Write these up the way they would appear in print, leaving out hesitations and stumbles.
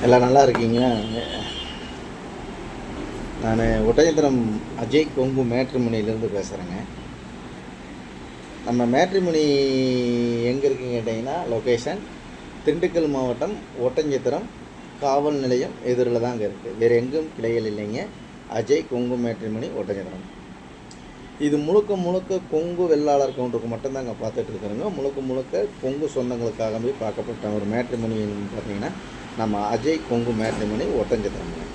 எல்லாம் நல்லா இருக்கீங்க. நான் ஒட்டஞ்சத்திரம் அஜய் கொங்கு மேட்ரிமோனியிலேருந்து பேசுகிறேங்க. நம்ம மேட்ரிமோனி எங்கே இருக்குன்னு கேட்டிங்கன்னா, லொக்கேஷன் திண்டுக்கல் மாவட்டம் ஒட்டஞ்சத்திரம் காவல் நிலையம் எதிரில் தான் அங்கே இருக்குது. வேறு எங்கும் கிளைகள் இல்லைங்க. அஜய் கொங்கு மேட்ரிமோனி ஒட்டஞ்சத்திரம். இது முழுக்க முழுக்க கொங்கு வெள்ளாளர் கவுண்டருக்கு மட்டும்தான் அங்கே பார்த்துட்டு இருக்கிறோங்க. முழுக்க கொங்கு சொந்தங்களுக்காகவே பார்க்கப்பட்ட ஒரு மேட்ரிமோனின்னு பார்த்தீங்கன்னா நம்ம அஜய் கொங்கு மேட்ரிமோனி ஒட்டஞ்சத்திரம்ங்க.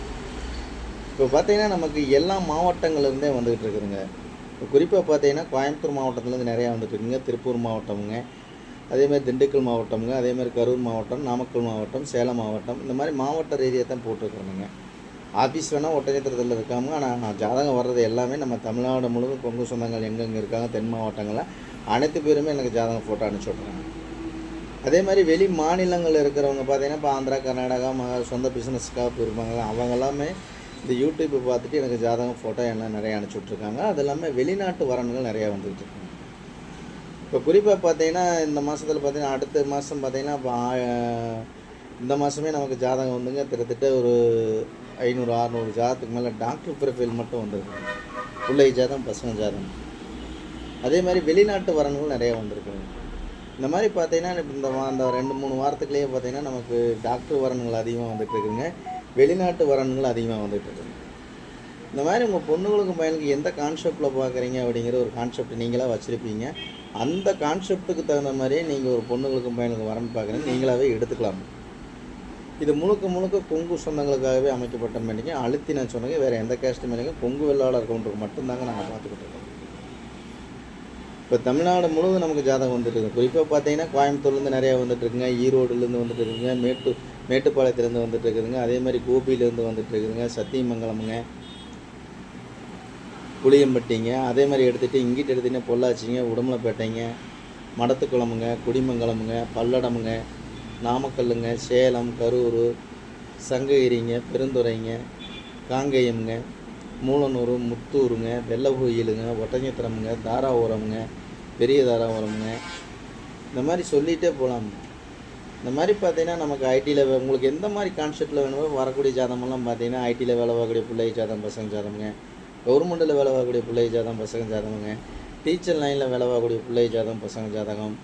இப்போ பார்த்தீங்கன்னா நமக்கு எல்லா மாவட்டங்கள்லேருந்தே வந்துக்கிட்டு இருக்குதுங்க. இப்போ குறிப்பாக பார்த்தீங்கன்னா கோயம்புத்தூர் மாவட்டத்துலேருந்து நிறையா வந்துட்டு இருக்குங்க. திருப்பூர் மாவட்டமுங்க, அதேமாதிரி திண்டுக்கல் மாவட்டமுங்க, அதேமாதிரி கரூர் மாவட்டம், நாமக்கல் மாவட்டம், சேலம் மாவட்டம், இந்த மாதிரி மாவட்ட ரீதியாக தான் போட்டிருக்குறோங்க. ஆஃபீஸ் வேணால் ஒட்டஞ்சத்திரத்தில் இருக்காங்க. ஆனால் ஜாதகம் வர்றது எல்லாமே நம்ம தமிழ்நாடு முழுவதும் கொங்கு சொந்தங்கள் எங்கெங்கே இருக்காங்க தென் மாவட்டங்களில் அனைத்து பேருமே எனக்கு ஜாதகம் ஃபோட்டோ அனுப்பிச்சி விட்றாங்க. அதே மாதிரி வெளி மாநிலங்களில் இருக்கிறவங்க பார்த்தீங்கன்னா இப்போ ஆந்திரா, கர்நாடகா, சொந்த பிஸ்னஸ்க்காக இருப்பாங்க. அவங்க எல்லாமே இந்த யூடியூப்பை பார்த்துட்டு எனக்கு ஜாதகம் ஃபோட்டோ எல்லாம் நிறையா அனுப்பிச்சி விட்ருக்காங்க. அது இல்லாமல் வெளிநாட்டு வரன்கள் நிறையா வந்துக்கிட்டு இருக்காங்க. இப்போ குறிப்பாக பார்த்தீங்கன்னா இந்த மாதத்தில் பார்த்தீங்கன்னா அடுத்த மாதம் பார்த்தீங்கன்னா இப்போ இந்த மாதமே நமக்கு ஜாதகம் வந்துங்க கிட்டத்தட்ட ஒரு 500-600 ஜாதத்துக்கு மேலே டாக்டர் ப்ரொஃபைல் மட்டும் வந்துருக்கு. பிள்ளை ஜாதகம், பசங்க ஜாதகம். அதே மாதிரி வெளிநாட்டு வரன்கள் நிறையா வந்திருக்குங்க. இந்த மாதிரி பார்த்தீங்கன்னா அந்த 2-3 வாரத்துக்குள்ளேயே பார்த்தீங்கன்னா நமக்கு டாக்டர் வரன்கள் அதிகமாக வந்துட்டு இருக்குங்க. வெளிநாட்டு வரன்கள் அதிகமாக வந்துட்டு இருக்குங்க. இந்த மாதிரி உங்கள் பொண்ணுங்களுக்கும் பையனுக்கு எந்த கான்செப்டில் பார்க்குறீங்க அப்படிங்கிற ஒரு கான்செப்ட் நீங்களாக வச்சுருப்பீங்க. அந்த கான்செப்ட்டுக்கு தகுந்த மாதிரியே நீங்கள் ஒரு பொண்ணுங்களுக்கும் பையனுக்கு வரன் பார்க்குறீங்க நீங்களாகவே எடுத்துக்கலாம். இது முழுக்க கொங்கு சொந்தங்களுக்காகவே அமைக்கப்பட்ட மேலேங்க அழுத்தி நான் சொன்னேங்க. வேறு எந்த கேஸ்ட்டு மேலேங்க கொங்கு வெள்ளாளர் கவுண்டருக்கு மட்டும்தாங்க நாங்கள் பார்த்துக்கிட்டு இருக்கோம். இப்போ தமிழ்நாடு முழுவதும் நமக்கு ஜாதகம் வந்துட்டுருக்கு. குறிப்பாக பார்த்தீங்கன்னா கோயம்புத்தூர்லேருந்து நிறையா வந்துட்டுருக்குங்க, ஈரோடுலேருந்து வந்துட்டு இருக்குங்க, மேட்டுப்பாளையத்துலேருந்து வந்துட்டு இருக்குதுங்க, அதே மாதிரி கோபியிலேருந்து வந்துட்டு இருக்குதுங்க, சத்தியமங்கலமுங்க, புளியம்பட்டிங்க, அதே மாதிரி எடுத்துகிட்டு இங்கிட்டு எடுத்துகிட்டீங்கன்னா பொள்ளாச்சிங்க, உடுமலைப்பேட்டைங்க, மடத்துக்குளமுங்க, குடிமங்கலமுங்க, பல்லடமுங்க, நாமக்கல்லுங்க, சேலம், கரூர், சங்ககிரிங்க, பெருந்துறைங்க, காங்கேயம்ங்க, மூலனூர், முத்தூருங்க, வெள்ளகோயிலுங்க, ஒட்டஞ்சத்திரமுங்க, தாராபுரமுங்க, பெரிய தாராபுரமுங்க, இந்த மாதிரி சொல்லிகிட்டே போகலாம். இந்த மாதிரி பார்த்தீங்கன்னா நமக்கு ஐடியில் உங்களுக்கு எந்த மாதிரி கான்செப்டில் வேணுமோ வரக்கூடிய ஜாதகமெல்லாம் பார்த்தீங்கன்னா ஐடியில் வேலை பார்க்கக்கூடிய பிள்ளை ஜாதகம், பசங்க ஜாதகங்க, கவர்மெண்ட்டில் வேலை பார்க்கக்கூடிய பிள்ளை ஜாதகம், பசங்க ஜாதகங்க, டீச்சர் லைனில் வேலை பார்க்கக்கூடிய பிள்ளை ஜாதகம், பசங்க ஜாதகம்,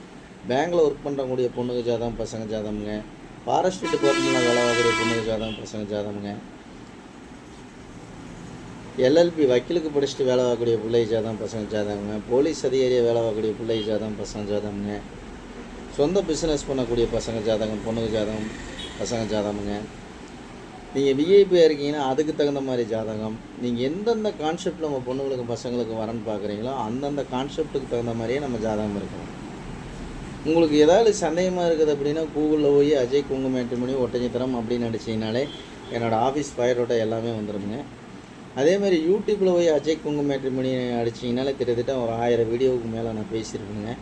பேங்கில் ஒர்க் பண்ணுறக்கூடிய பொண்ணுங்க ஜாதகம், பசங்க ஜாதகங்க, ஃபாரஸ்ட் டிபார்ட்மெண்ட்டில் வேலை பார்க்கக்கூடிய பொண்ணுங்க ஜாதகம், பசங்க ஜாதகங்க, எல்எல்பி வக்கீலுக்கு படிச்சுட்டு வேலை பார்க்கக்கூடிய பிள்ளை ஜாதகம், பசங்க ஜாதகங்க, போலீஸ் அதிகாரியாக வேலை பார்க்கக்கூடிய பிள்ளை ஜாதகம், பசங்க ஜாதகங்க, சொந்த பிஸ்னஸ் பண்ணக்கூடிய பசங்க ஜாதகம், பொண்ணுங்க ஜாதகம், பசங்க ஜாதகங்க, நீங்கள் விஐபியாக இருக்கீங்கன்னா அதுக்கு தகுந்த மாதிரி ஜாதகம். நீங்கள் எந்தெந்த கான்செப்டில் உங்கள் பொண்ணுங்களுக்கு பசங்களுக்கு வரன்னு பார்க்குறீங்களோ அந்தந்த கான்செப்ட்டுக்கு தகுந்த மாதிரியே நம்ம ஜாதகம் இருக்கணும். உங்களுக்கு ஏதாவது சந்தேகமாக இருக்குது அப்படின்னா கூகுளில் போய் அஜய் கொங்கு மேட்ரிமோனி ஒட்டஞ்சத்திரம் அப்படின்னு அடிச்சிங்கனாலே என்னோடய ஆஃபீஸ் ஃபயரோட எல்லாமே வந்துடுங்க. அதே மாதிரி யூடியூப்பில் போய் அஜய் கொங்கு மேட்ரிமோனி அடிச்சிங்கனாலே கிட்டத்தட்ட ஒரு 1000 வீடியோவுக்கு மேலே நான் பேசியிருக்கேங்க.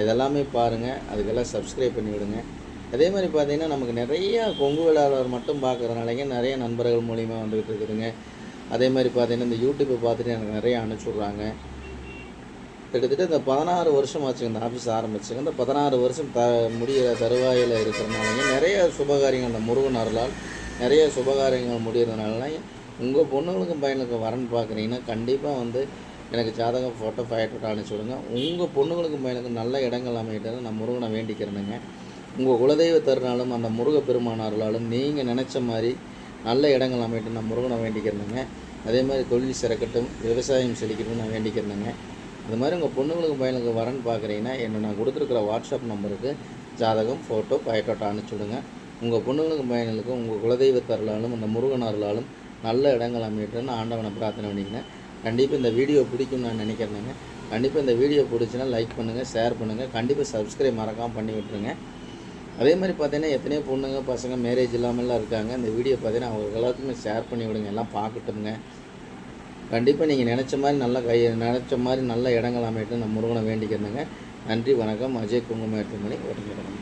இதெல்லாமே பாருங்கள், அதுக்கெல்லாம் சப்ஸ்கிரைப் பண்ணி விடுங்க. அதே மாதிரி பார்த்திங்கன்னா நமக்கு நிறையா கொங்கு வேளாளர் மட்டும் பார்க்குறதுனாலங்க நிறைய நண்பர்கள் மூலிமா வந்துக்கிட்டு இருக்குதுங்க. அதே மாதிரி பார்த்திங்கன்னா இந்த யூடியூப்பை பார்த்துட்டு எனக்கு நிறையா அனுப்பிச்சுட்றாங்க. கிட்டத்தட்ட இந்த 16 வருஷம் ஆச்சுங்க இந்த ஆஃபீஸ் ஆரம்பிச்சுங்க. இந்த 16 வருஷம் முடிகிற தருவாயில் இருக்கிறனாலங்க நிறைய சுபகாரியங்கள் அந்த முருகன் அருளால் நிறைய சுபகாரியங்கள் முடிகிறதுனால உங்கள் பொண்ணுங்களுக்கும் பையனுக்கும் வரன் பார்க்குறீங்கன்னா கண்டிப்பாக வந்து எனக்கு ஜாதகம் ஃபோட்டோ அனுப்பிச்சி விடுங்க. உங்கள் பொண்ணுங்களுக்கும் பையனுக்கும் நல்ல இடங்கள் அமைகிட்டு நான் முருகனை வேண்டிக்கிறேனுங்க. உங்கள் குலதெய்வ தருணாலும் அந்த முருக பெருமானார்களாலும் நீங்கள் நினச்ச மாதிரி நல்ல இடங்கள் அமைகிட்டு நான் முருகனை வேண்டிக்கிறேனுங்க. அதே மாதிரி தொழில் சிறக்கட்டும், விவசாயம் செழிக்கட்டும் நான் வேண்டிக்கிறேனுங்க. அது மாதிரி உங்கள் பொண்ணுங்களுக்கும் பையனுக்கு வரன் பார்க்குறீங்கன்னா நான் கொடுத்துருக்குற வாட்ஸ்அப் நம்பருக்கு ஜாதகம் ஃபோட்டோ அனுப்பிச்சி விடுங்க. உங்கள் பொண்ணுங்களுக்கும் பையனுக்கும் உங்கள் குலதெய்வ தருளாலும் அந்த முருகனார்களாலும் நல்ல இடங்கள் அமையட்டுன்னு ஆண்டவனை பிரார்த்தனை பண்ணிக்கிறேன். கண்டிப்பாக இந்த வீடியோ பிடிக்கும்னு நான் நினைக்கிறேங்க. கண்டிப்பாக இந்த வீடியோ பிடிச்சின்னா லைக் பண்ணுங்கள், ஷேர் பண்ணுங்கள், கண்டிப்பாக சப்ஸ்கிரைப் மறக்காமல் பண்ணி விட்டுருங்க. அதே மாதிரி பார்த்தீங்கன்னா எத்தனையோ பொண்ணுங்க பசங்க மேரேஜ் இல்லாமலாம் இருக்காங்க. இந்த வீடியோ பார்த்தீங்கன்னா அவங்களுக்கு எல்லாத்துக்குமே ஷேர் பண்ணி விடுங்க, எல்லாம் பார்க்கட்டுங்க. கண்டிப்பாக நீங்கள் நினச்ச மாதிரி நல்ல இடங்கள் அமையட்டு நான் முருகனை வேண்டிக்கிறேங்க. நன்றி, வணக்கம். அஜய் கொங்கு மேட்ரிமோனி ஒட்டஞ்சத்திரம்.